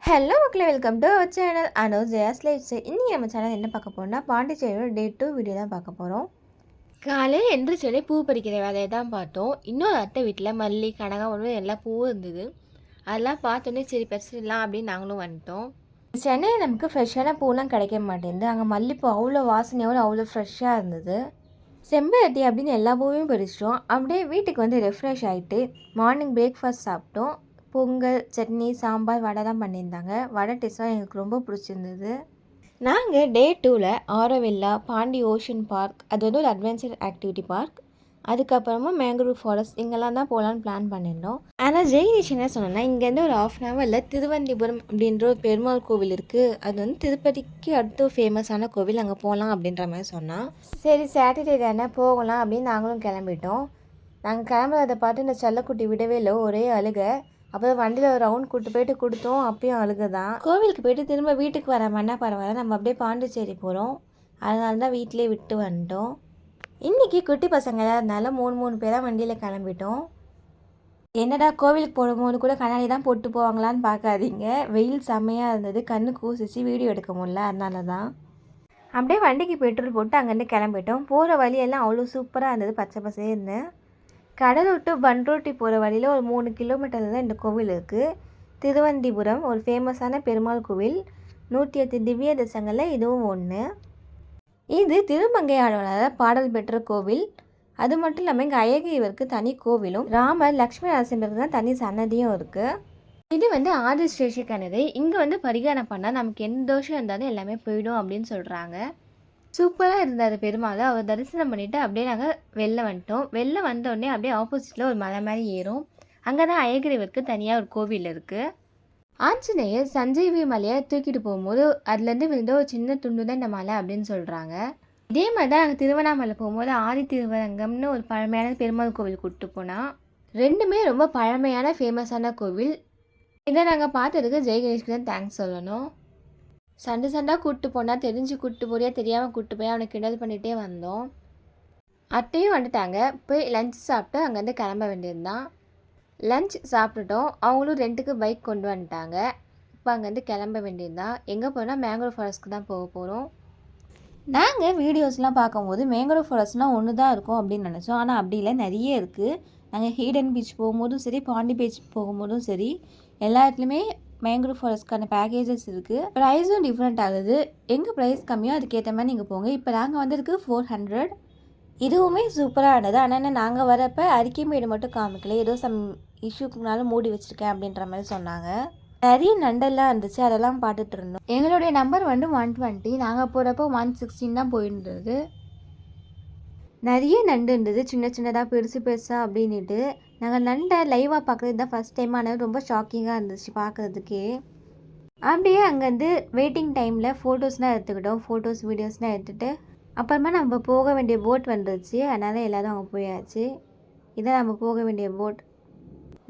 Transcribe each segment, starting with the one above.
Hello மக்களே, welcome to our channel அனோ Jaya's life. இன்றைக்கி நம்ம சேனல் என்ன பார்க்க போகிறோம்னா பாண்டிச்சேரியோட டே 2 வீடியோ தான் பார்க்க போகிறோம். காலையில் எந்திரிச்சோடனே பூ பறிக்கிற வேலையை தான் பார்த்தோம். இன்னொரு அத்தை வீட்டில் மல்லி கனகாமரம் எல்லாம் பூவும் இருந்தது. அதெல்லாம் பார்த்தோன்னே சரி பறிச்சிடலாம் அப்படின்னு நாங்களும் வந்துட்டோம். சென்னையில் நமக்கு ஃப்ரெஷ்ஷான பூலாம் கிடைக்க மாட்டேங்குது. அங்கே மல்லிப்பூ அவ்வளோ வாசனையோடு அவ்வளோ ஃப்ரெஷ்ஷாக இருந்தது. செம்பருத்தி அப்படின்னு எல்லா பூவையும் பறிச்சிட்டோம். அப்படியே வீட்டுக்கு வந்து ரெஃப்ரெஷ் ஆகிட்டு மார்னிங் பிரேக்ஃபாஸ்ட் சாப்பிட்டோம். பொங்கல், சட்னி, சாம்பார், வடை தான் பண்ணியிருந்தாங்க. வடை டேஸ்ட்லாம் எங்களுக்கு ரொம்ப பிடிச்சிருந்தது. நாங்கள் டே 2ல் ஆரோவில்லா, பாண்டி ஓஷன் பார்க், அது வந்து ஒரு அட்வென்ச்சர் ஆக்டிவிட்டி பார்க், அதுக்கப்புறமா மேங்க்ரூவ் ஃபாரஸ்ட் இங்கெல்லாம் தான் போகலான்னு பிளான் பண்ணியிருந்தோம். ஆனால் ஜெய்னிஷ் என்ன சொன்னோன்னா, இங்கேருந்து ஒரு 1/2 ஹவரில் திருவந்திபுரம் அப்படின்ற ஒரு பெருமாள் கோவில் இருக்குது. அது வந்து திருப்பதிக்கு அடுத்து ஃபேமஸான கோவில், அங்கே போகலாம் அப்படின்ற மாதிரி சொன்னால், சரி சாட்டர்டே தானே போகலாம் அப்படின்னு நாங்களும் கிளம்பிட்டோம். நாங்கள் கிளம்புறதை பார்த்து இந்த செல்லக்குட்டி விடவே இல்லை, ஒரே அழுகை. அப்புறம் வண்டியில் ஒரு ரவுண்ட் கூப்பிட்டு போயிட்டு கொடுத்தோம், அப்பயும் அழுக தான். கோவிலுக்கு போயிட்டு திரும்ப வீட்டுக்கு வர மண்ணா பரவாயில்ல, நம்ம அப்படியே பாண்டிச்சேரி போகிறோம். அதனால தான் வீட்டிலே விட்டு வந்துட்டோம். இன்றைக்கி குட்டி பசங்க இருந்தால 3 பேராக வண்டியில் கிளம்பிட்டோம். என்னடா கோவிலுக்கு போடும்போது கூட கண்ணாடி தான் போட்டு போவாங்களான்னு பார்க்காதீங்க, வெயில் செம்மையாக இருந்தது, கண்ணு கூசிச்சு வீடியோ எடுக்க முடியல, அதனால தான். அப்படியே வண்டிக்கு பெட்ரோல் போட்டு அங்கேருந்து கிளம்பிட்டோம். போகிற வழியெல்லாம் அவ்வளோ சூப்பராக இருந்தது, பச்சை பசேர்னு. கடலூர் டு பண்ருட்டி போகிற வழியில் ஒரு 3 கிலோமீட்டரில் தான் இந்த கோவில் இருக்குது. திருவந்திபுரம் ஒரு ஃபேமஸான பெருமாள் கோவில், 108 திவ்ய தேசங்களில் இதுவும் ஒன்று. இது திருமங்கையாளர் பாடல் பெற்ற கோவில். அது மட்டும் இல்லாமல் இங்கே அயகியவருக்கு தனி கோவிலும், ராமர் லக்ஷ்மி நரசிம்மருக்கு தான் தனி சன்னதியும் இருக்குது. இது வந்து ஆதிசேஷிக்கானது. இங்கே வந்து பரிகாரம் பண்ணால் நமக்கு எந்த தோஷம் இருந்தாலும் எல்லாமே போயிடும் அப்படின்னு சொல்கிறாங்க. சூப்பராக இருந்தார் பெருமாள். அவர் தரிசனம் பண்ணிவிட்டு அப்படியே நாங்கள் வெளில வந்துட்டோம். வெளில வந்தோடனே அப்படியே ஆப்போசிட்டில் ஒரு மலை மாதிரி ஏறும். அங்கே தான் அயகிரிவருக்கு தனியாக ஒரு கோவில் இருக்குது. ஆஞ்சநேயர் சஞ்சீவி மலையை தூக்கிட்டு போகும்போது அதுலேருந்து விழுந்த ஒரு சின்ன துண்டு தான் இந்த மலை அப்படின்னு சொல்கிறாங்க. இதே மாதிரி தான் நாங்கள் திருவண்ணாமலை போகும்போது ஆதி திருவரங்கம்னு ஒரு பழமையான பெருமாள் கோவில் கூப்பிட்டு போனால், ரெண்டுமே ரொம்ப பழமையான ஃபேமஸான கோவில். இதை நாங்கள் பார்த்ததுக்கு ஜெய் கணேஷ்க்கு தான் தேங்க்ஸ் சொல்லணும். சண்டாக கூப்பிட்டு போனால் தெரிஞ்சு கூப்பிட்டு போறியா தெரியாமல் கூப்பிட்டு போய் அவனை கிண்டல் பண்ணிகிட்டே வந்தோம். அட்டையும் வந்துட்டாங்க. போய் லஞ்ச் சாப்பிட்டு அங்கேருந்து கிளம்ப வேண்டியதுதான். லஞ்ச் சாப்பிட்டுட்டோம். அவங்களும் ரெண்டுக்கு பைக் கொண்டு வந்துட்டாங்க. இப்போ அங்கேருந்து கிளம்ப வேண்டியதுதான். எங்கே போனால் மேங்க்ரோவ் ஃபாரஸ்ட்க்கு தான் போக போகிறோம். நாங்கள் வீடியோஸ்லாம் பார்க்கும்போது மேங்க்ரோவ் ஃபாரஸ்ட்னால் ஒன்று தான் இருக்கும் அப்படின்னு நினச்சோம். ஆனால் அப்படி இல்லை, நிறைய இருக்குது. நாங்கள் ஹீடன் பீச் போகும்போதும் சரி, பாண்டி பீச் போகும்போதும் சரி, எல்லா இடத்துலையுமே மேங்க்ரோவ் ஃபாரஸ்ட்க்கான பேக்கேஜஸ் இருக்குது. ப்ரைஸும் டிஃப்ரெண்ட் ஆகுது. எங்கே ப்ரைஸ் கம்மியோ அதுக்கேற்ற மாதிரி நீங்கள் போங்க. இப்போ நாங்கள் வந்ததுக்கு 400. இதுவுமே சூப்பராக இருந்தது. ஆனால் நாங்கள் வரப்போ அரிக்கைமேடு மட்டும் காமிக்கல, ஏதோ சம் இஷ்யூக்குனாலும் மூடி வச்சுருக்கேன் அப்படின்ற மாதிரி சொன்னாங்க. நிறைய நண்டெல்லாம் இருந்துச்சு, அதெல்லாம் பார்த்துட்டு இருந்தோம். எங்களுடைய நம்பர் வந்து 120. நாங்கள் போகிறப்போ 116 தான் போயிருந்தது. நிறைய நண்டு இருந்தது, சின்ன சின்னதாக பெருசு பெருசாக அப்படின்ட்டு. நாங்கள் நண்டை லைவாக பார்க்குறது தான் ஃபஸ்ட் டைம். ஆனால் ரொம்ப ஷாக்கிங்காக இருந்துச்சு பார்க்குறதுக்கே. அப்படியே அங்கேருந்து வெயிட்டிங் டைமில் ஃபோட்டோஸ்லாம் எடுத்துக்கிட்டோம். ஃபோட்டோஸ் வீடியோஸ்லாம் எடுத்துகிட்டு அப்புறமா நம்ம போக வேண்டிய போட் வந்துருச்சு. அதனால் எல்லோரும் அங்கே போயாச்சு. இதான் நம்ம போக வேண்டிய போட்.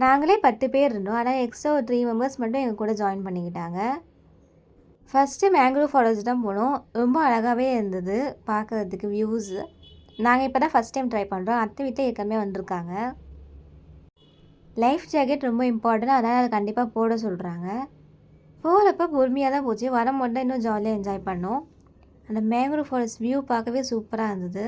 நாங்களே 10 பேர் இருந்தோம். ஆனால் எக்ஸ்ட்ரா ஒரு 3 மெம்பர்ஸ் மட்டும் எங்கள் கூட ஜாயின் பண்ணிக்கிட்டாங்க. ஃபஸ்ட்டு மேங்க்ரோவ் ஃபாரஸ்ட் தான் போனோம். ரொம்ப அழகாகவே இருந்தது பார்க்குறதுக்கு வியூஸு. நாங்கள் இப்போ தான் ஃபஸ்ட் டைம் ட்ரை பண்ணுறோம். அத்தை வீட்டில் ஏற்கனவே வந்திருக்காங்க. லைஃப் ஜாக்கெட் ரொம்ப இம்பார்ட்டன்ட், அதனால் அதை கண்டிப்பாக போட சொல்கிறாங்க. போகிறப்ப பொறுமையாக தான் போச்சு. வரும்போது தான் இன்னும் ஜாலியாக என்ஜாய் பண்ணோம். அந்த மேங்க்ரோவ் ஃபாரஸ்ட் வியூ பார்க்கவே சூப்பராக இருந்தது.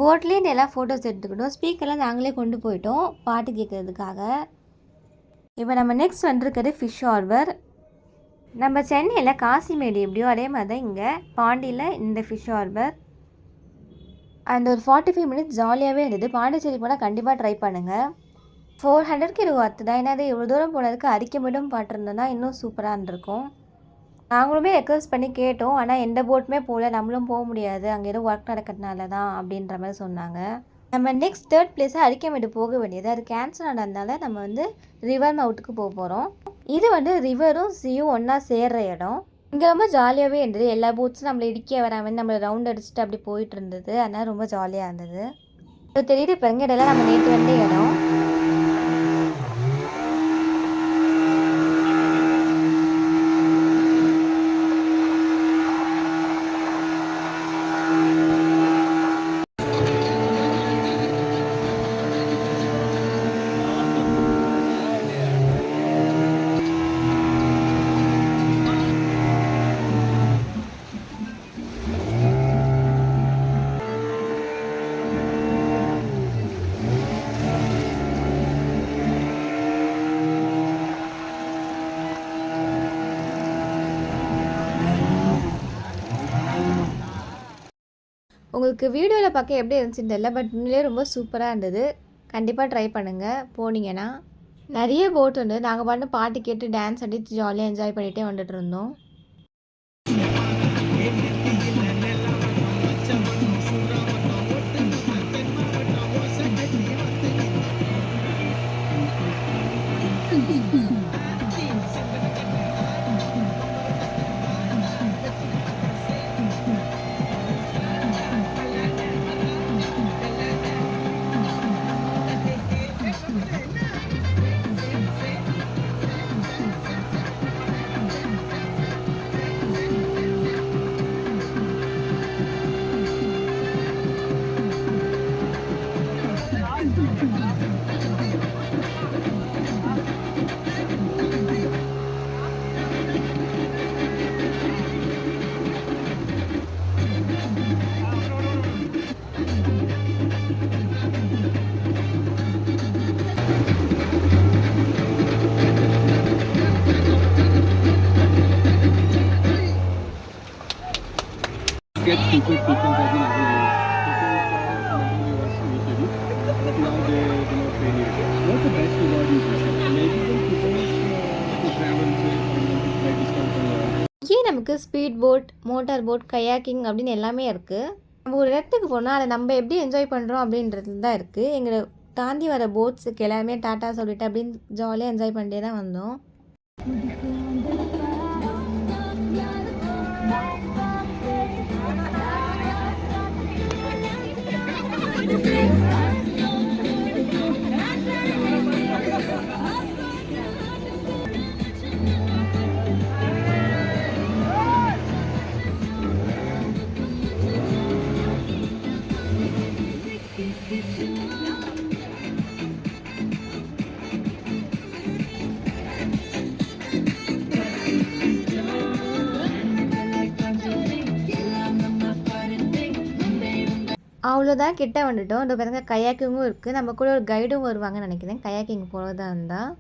போட்லேருந்து எல்லாம் ஃபோட்டோஸ் எடுத்துக்கிட்டோம். ஸ்பீக்கர்லாம் நாங்களே கொண்டு போயிட்டோம் பாட்டு கேட்குறதுக்காக. இப்போ நம்ம நெக்ஸ்ட் வந்துருக்கிறது ஃபிஷ் ஹார்பர். நம்ம சென்னையில் காசிமேடு எப்படியோ அதே மாதிரி தான் இங்கே பாண்டியில் இந்த ஃபிஷ் ஹார்பர். அந்த ஒரு 45 மினிட்ஸ் ஜாலியாகவே இருந்தது. பாண்டிச்சேரி போனால் கண்டிப்பாக ட்ரை பண்ணுங்கள். 400க்கு இது ஒர்த்து தான். ஏன்னா அது இவ்வளோ தூரம் போனதுக்கு அடிக்க மட்டும் பாட்டிருந்தோன்னா இன்னும் சூப்பராக இருந்திருக்கும். நாங்களுமே ரெக்வஸ்ட் பண்ணி கேட்டோம். ஆனால் எந்த போட்டுமே போகல, நம்மளும் போக முடியாது, அங்கே ஏதோ ஒர்க் நடக்கிறதுனால தான் அப்படின்ற மாதிரி சொன்னாங்க. நம்ம நெக்ஸ்ட் 3rd பிளேஸாக அரிக்கமேடு போக வேண்டியது, அது கேன்சல் ஆனதுனால நம்ம வந்து ரிவர் மவுட்டுக்கு போக போகிறோம். இது வந்து ரிவரும் சீயும் ஒன்றா சேர்கிற இடம். இங்கே ரொம்ப ஜாலியாகவே இருந்தது. எல்லா போட்ஸும் நம்மளை இடிக்க வராமல் நம்மளை ரவுண்ட் அடிச்சுட்டு அப்படி போயிட்டு இருந்தது. அதனால் ரொம்ப ஜாலியாக இருந்தது. இப்போ தெரியுது பாருங்க, இடம்லாம் நம்ம நேற்று வந்த இடம். உங்களுக்கு வீடியோவில் பார்க்க எப்படி இருந்துச்சுன்னு தெரியல, பட் உண்மையிலே ரொம்ப சூப்பராக இருந்தது. கண்டிப்பாக ட்ரை பண்ணுங்கள் போனீங்கன்னா. நிறைய போட் உண்டு. நாங்கள் பாட்டு கேட்டு டான்ஸ் அடித்து ஜாலியாக என்ஜாய் பண்ணிகிட்டே வந்துட்டு இருந்தோம். Get stupid people have been everywhere. People was initially, but now they do not pay you. What's the best reward you receive? Maybe when people to travel say like discount and all. இங்கே நமக்கு speed boat, motor boat, kayaking அப்படின்னு எல்லாமே இருக்குது. நம்ம ஒரு இடத்துக்கு போனால் அதை நம்ம எப்படி என்ஜாய் பண்ணுறோம் அப்படின்றது தான் இருக்குது. எங்களை தாண்டி வர போட்ஸுக்கு எல்லாமே டாட்டா சொல்லிட்டு அப்படின்னு ஜாலியாக என்ஜாய் பண்ணிட்டே தான் வந்தோம். அவ்வளோதான், கிட்ட வந்துட்டோம். இந்த பாருங்க கயாக்கிங்கும் இருக்குது. நம்ம கூட ஒரு கைடும் வருவாங்கன்னு நினைக்கிறேன் கயாக்கிங் போகிறதா இருந்தால்.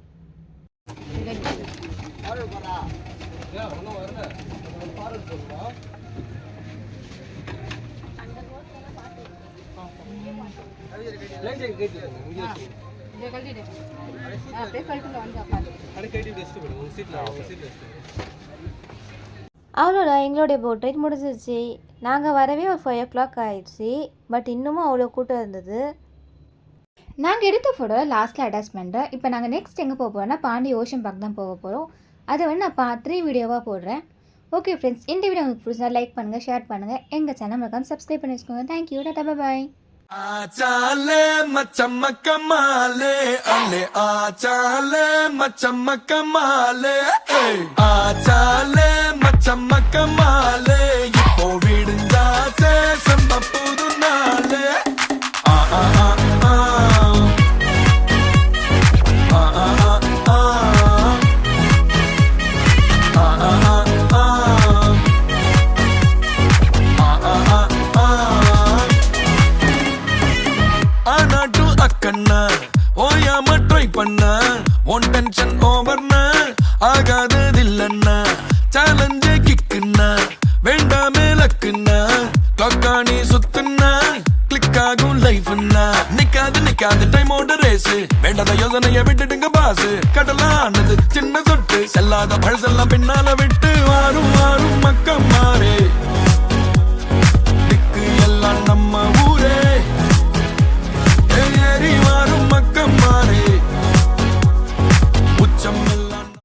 அவ்வளோதான், எங்களுடைய போட் ரைட் முடிஞ்சிருச்சு. நாங்கள் வரவே ஒரு 5 o'clock ஆயிடுச்சு. பட் இன்னமும் அவ்வளோ கூட்டம் இருந்தது. நாங்கள் எடுத்த ஃபோட்டோவில் லாஸ்ட்டில் அட்டாச் பண்ணுறேன். இப்போ நாங்கள் நெக்ஸ்ட் எங்கே போக போகிறோம்னா பாண்டி ஓஷன் பார்க் தான் போக போகிறோம். அதை வந்து நான் 3 வீடியோவாக போடுறேன். ஓகே ஃப்ரெண்ட்ஸ், இந்த வீடியோ உங்களுக்கு பிடிச்சா லைக் பண்ணுங்கள், ஷேர் பண்ணுங்கள், எங்கள் சேனல் மறக்காம சப்ஸ்கிரைப் பண்ணி வச்சுக்கோங்க. தேங்க்யூ, டாடா, பாய். ஆச்சாலே மச்சம்மக்கமாலே அலே ஆச்சாலே மச்சம்மக்கமாலே ஆச்சாலே மச்சம்மக்கமாலே இப்போ விடுஞ்சாச்சே சம்ப புது நாளே ஆ ஆ ஆ ஆ ஆ ஆ ஆ ஓயாம ட்ரை பண்ண ஒன் டென்ஷன் ஓவர்னா ஆகாததில்லன்னா சேலஞ்சே கிக்குன்னா வேண்டாமே லக்குன்னா கிளாக்கானி சுத்துன்னா கிளிக் ஆகும் லைஃப்னா நிக்காது டைமோட ரேஸ் பேசு வேண்டாத யோசனைய விட்டுடுங்க பாசு கடலானது சின்ன சொட்டு செல்லாத பழசெல்லாம் பின்னால விட்டு